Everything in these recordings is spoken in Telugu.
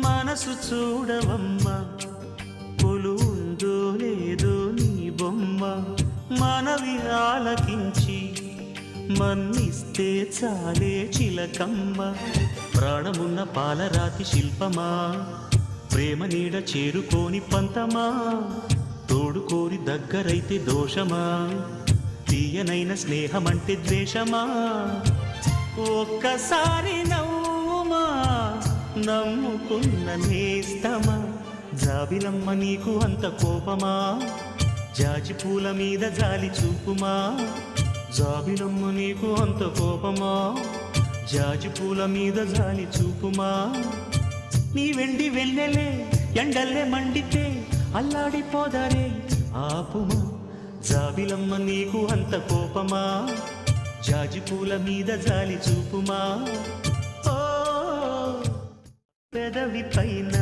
మనసు చూడవమ్మా కొలువుందో లేదో నీ బొమ్మ మనవి ఆలకించి మన్నిస్తే చాలే చిలకమ్మ ప్రాణమున్న పాలరాతి శిల్పమా ప్రేమ నీడ చేరుకోని పంతమా తోడుకోరి దగ్గరైతే దోషమా తీయనైన స్నేహమంటే ద్వేషమా ఒక్కసారి నవ్వుమా నమ్ముకున్న నేస్తమా జాబిలమ్మ నీకు అంత కోపమా జాజి పూల మీద జాలి చూపుమా జాబిలమ్మ నీకు అంత కోపమా జాజి పూల మీద జాలి చూపుమా నీ వెండి వెన్నెలే ఎండల్లే మండితే అల్లాడిపోదారే ఆపుమా జాబిలమ్మ నీకు అంత కోపమా జాజి పూల మీద జాలి చూపుమా ఓ పెదవి పైన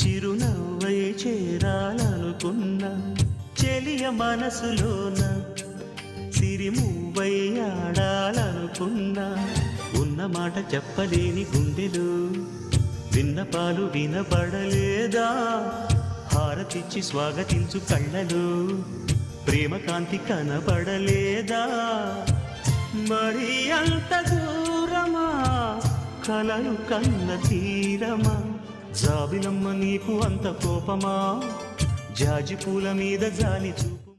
చిరునవ్వై చేరాలనుకున్నా చెలియ మనసులోన సిరిమువ్వై ఆడాలనుకున్నా ఉన్న మాట చెప్పలేని గుండెలు విన్నపాలు వినపడలేదా హారతిచ్చి స్వాగతించు కళ్ళలు ప్రేమ కాంతి కనపడలేదా మరి అంత దూరమా కలలు కన్న తీరమా జాబిలమ్మ నీకు అంత కోపమా జాజి పూల మీద జాలి చూపు